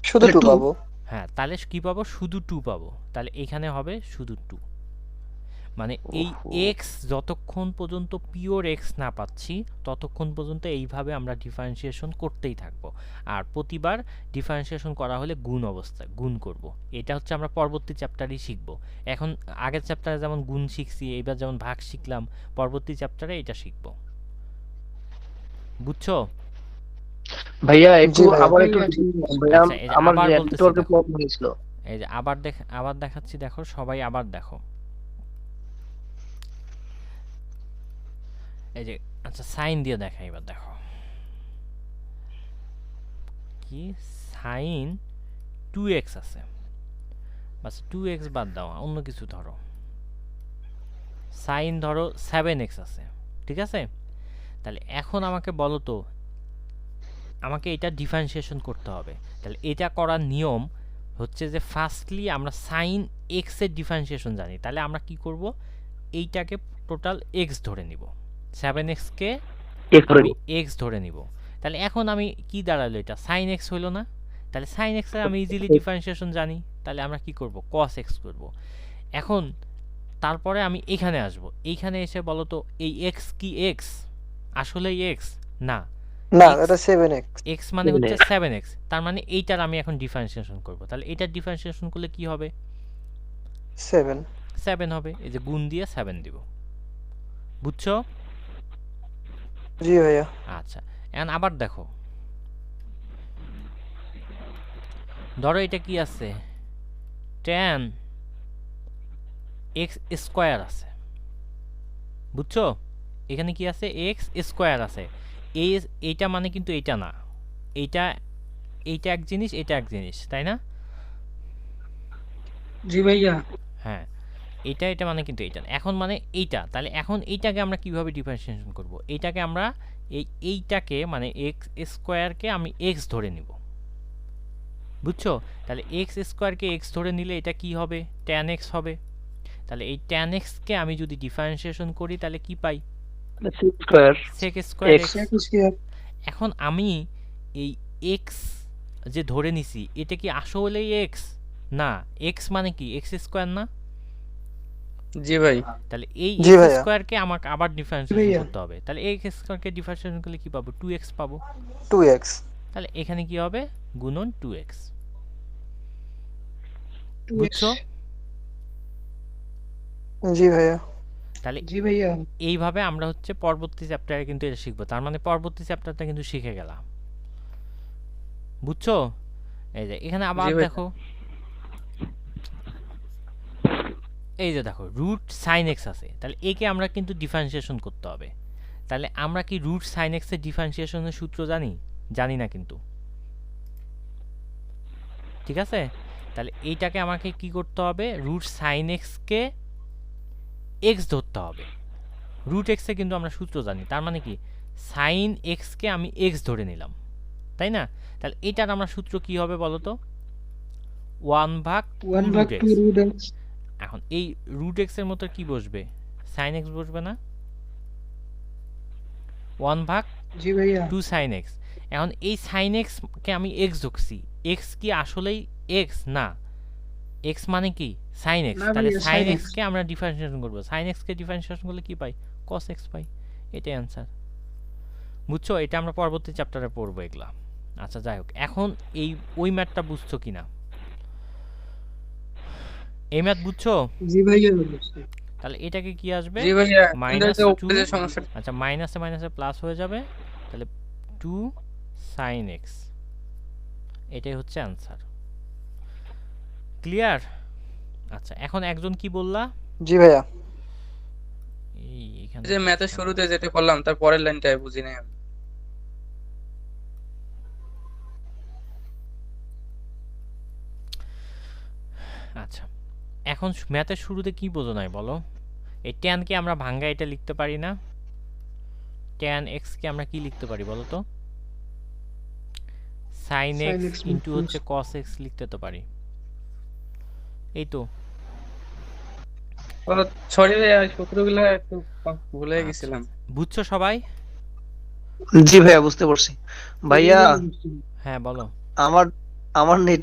শুধু তাহলে 2 two। পাবো হ্যাঁ তাহলে কি পাবো, শুধু 2 পাবো। তাহলে এখানে হবে শুধু 2, মানে এই x যতক্ষণ পর্যন্ত পিওর x না পাচ্ছি ততক্ষণ পর্যন্ত এইভাবে আমরা ডিফারেন্সিয়েশন করতেই থাকবো। আর প্রতিবার ডিফারেন্সিয়েশন করা হলে গুণ অবস্থায় গুণ করব। এটা হচ্ছে আমরা পরবর্তী চ্যাপ্টারেই শিখবো। এখন আগের চ্যাপ্টারে যেমন গুণ শিখছি, এবার যেমন ভাগ শিখলাম, পরবর্তী চ্যাপ্টারে এটা শিখবো। বুঝছো? ভাইয়া একটু জি ভাইয়া। আবার একটু ভাইয়া আচ্ছা, এই যে আমার আবার যে বলতেছি নেটওয়ার্কের দেখো। প্রবলেম হয়েছিল। এই যে আবার দেখাচ্ছি, দেখো সবাই আবার দেখো। এই যে আচ্ছা সাইন দিয়ে দেখা, এবার দেখো কি সাইন 2x আছে, বাস 2x বাদ দাও, অন্য কিছু ধরো। সাইন ধরো 7x আছে, ঠিক আছে? তাহলে এখন আমাকে বলো তো, আমাকে এটা ডিফারেন্সিয়েশন করতে হবে। তাহলে এটা করার নিয়ম হচ্ছে যে ফার্স্টলি আমরা সাইন x এর ডিফারেন্সিয়েশন জানি। তাহলে আমরা কি করব, এইটাকে টোটাল x ধরে নিব, 7x কে আমি x ধরে নিব। তাহলে এখন আমি কি দাঁড়ালো, এটা সাইন x হইলো না? তাহলে সাইন x এর আমি ইজিলি ডিফারেন্সিয়েশন জানি। তাহলে আমরা কি করব, cos x করব। এখন তারপরে আমি এখানে আসব, এইখানে এসে বলো তো এই x কি x আসলে x না, না X- এটা 7x x মানে হচ্ছে 7x, তার মানে এইটার আমি এখন ডিফারেন্সিয়েশন করব। তাহলে এইটার ডিফারেন্সিয়েশন করলে কি হবে, 7 7 হবে। এই যে গুণ দিয়ে 7 দিব, বুঝছো? জি ভাইয়া আচ্ছা এখন আবার দেখো, ধরো এটা কি আছে, tan x স্কয়ার আছে, বুঝছো? এখানে কি আছে, x স্কয়ার আছে। এইটা মানে কিন্তু এইটা না, এইটা এক জিনিস, এটা এক জিনিস, তাই না? জি ভাইয়া। হ্যাঁ এটা মানে কিন্তু এইটা না। এখন মানে এইটা, তাহলে এখন এইটাকে আমরা কিভাবে ডিফারেন্সিয়েশন করব, এইটাকে আমরা এইটাকে মানে এক্স স্কোয়ারকে আমি এক্স ধরে নিব, বুঝছো? তাহলে এক্স স্কোয়ারকে এক্স ধরে নিলে এটা কি হবে, ট্যান এক্স হবে। তাহলে এই ট্যান এক্সকে আমি যদি ডিফারেন্সিয়েশন করি তাহলে কি পাই, সেক স্কোয়ার X। এক্স। এখন আমি এই এক্স যে ধরে নিছি এটা কি আসলেই এক্স না, এক্স মানে কি এক্স স্কোয়ার না? জি ভাই। তাহলে এই জি এক্স ভাইয়া। স্কোয়ারকে আমাকে আবার ডিফারেন্সিয়েশন ভাইয়া। করতে হবে। তাহলে এই এক্স স্কোয়ারকে ডিফারেন্সিয়েশন করলে কি পাবো, 2x পাবো। 2x তাহলে এখানে কি হবে, গুণন 2x, বুঝছো? জি ভাইয়া তাহলে জি ভাইয়া। এইভাবে আমরা হচ্ছে পরবর্তী চ্যাপ্টারে কিন্তু এটা শিখবো। তার মানে পরবর্তী চ্যাপ্টারটা কিন্তু শিখে গেলাম, বুঝছো? এই যে এখানে আবার জি ভাই। দেখো, এই যে দেখো রুট সাইন এক্স আছে, তাহলে একে আমরা কিন্তু ডিফারেন্সিয়েশন করতে হবে। তাহলে আমরা কি রুট সাইন এক্স এর ডিফারেন্সিয়েশনের সূত্র জানি? জানি না কিন্তু, ঠিক আছে? তাহলে এইটাকে আমাকে কি করতে হবে, রুট সাইন এক্স কে এক্স ধরতে হবে। রুট এক্স এ কিন্তু আমরা সূত্র জানি, তার মানে কি সাইন এক্স কে আমি এক্স ধরে নিলাম, তাই না? তাহলে এটার আমরা সূত্র কি হবে বলো তো, 1 ভাগ 1 ভাগ 2 রুট এক্স। এখন এই রুট এক্স এর মতো কি বসবে, সাইন এক্স বসবে না, 1 ভাগ জি ভাইয়া। 2 সাইন এক্স। এখন এই সাইন এক্স কে আমি এক্স ধরছি, এক্স কি আসলেই এক্স না, এক্স মানে কি সাইন এক্স। না তাহলে ভাইয়া, সাইন sin এক্স x। কে আমরা ডিফারেন্সিয়েশন করব, সাইন এক্স কে ডিফারেন্সিয়েশন করলে কি পাই, cos x পাই। এটাই অ্যান্সার, বুঝছো? এটা আমরা পরবর্তী চ্যাপ্টারে পড়বো এগুলা। আচ্ছা যাই হোক, এখন এই ওই ম্যাথটা বুঝছো কিনা, এই ম্যাথ বুঝছো? জি ভাইয়া। তাহলে এটাকে কি আসবে, জি ভাইয়া। মাইনাস কিন্তু উপরে 2, যে সমস্যা আচ্ছা মাইনাসে মাইনাসে প্লাস হয়ে যাবে, তাহলে 2 সাইন এক্স, এটাই হচ্ছে অ্যান্সার। ক্লিয়ার? আচ্ছা এখন একজন কি বললা, জি ভাইয়া এই এখানে যে ম্যাথের শুরুতে যেটা করলাম তার পরের লাইনটাই বুঝি নাই আমি। আচ্ছা এখন ম্যাথের শুরুতে কি বোঝো নাই বলো, এই tan কে আমরা ভাঙ্গা এটা লিখতে পারি না, tan x কে আমরা কি লিখতে পারি বলো তো, sin Sin x x into plus- হচ্ছে cos x লিখতে তো পারি, এই তো। সরি ভাইয়া সূত্রগুলো একটু ভুলে আচ্ছা। গেছিলাম। বুঝছো সবাই? জি ভাইয়া বুঝতে পারছি। ভাইয়া হ্যাঁ বলো। আমার আমার নেট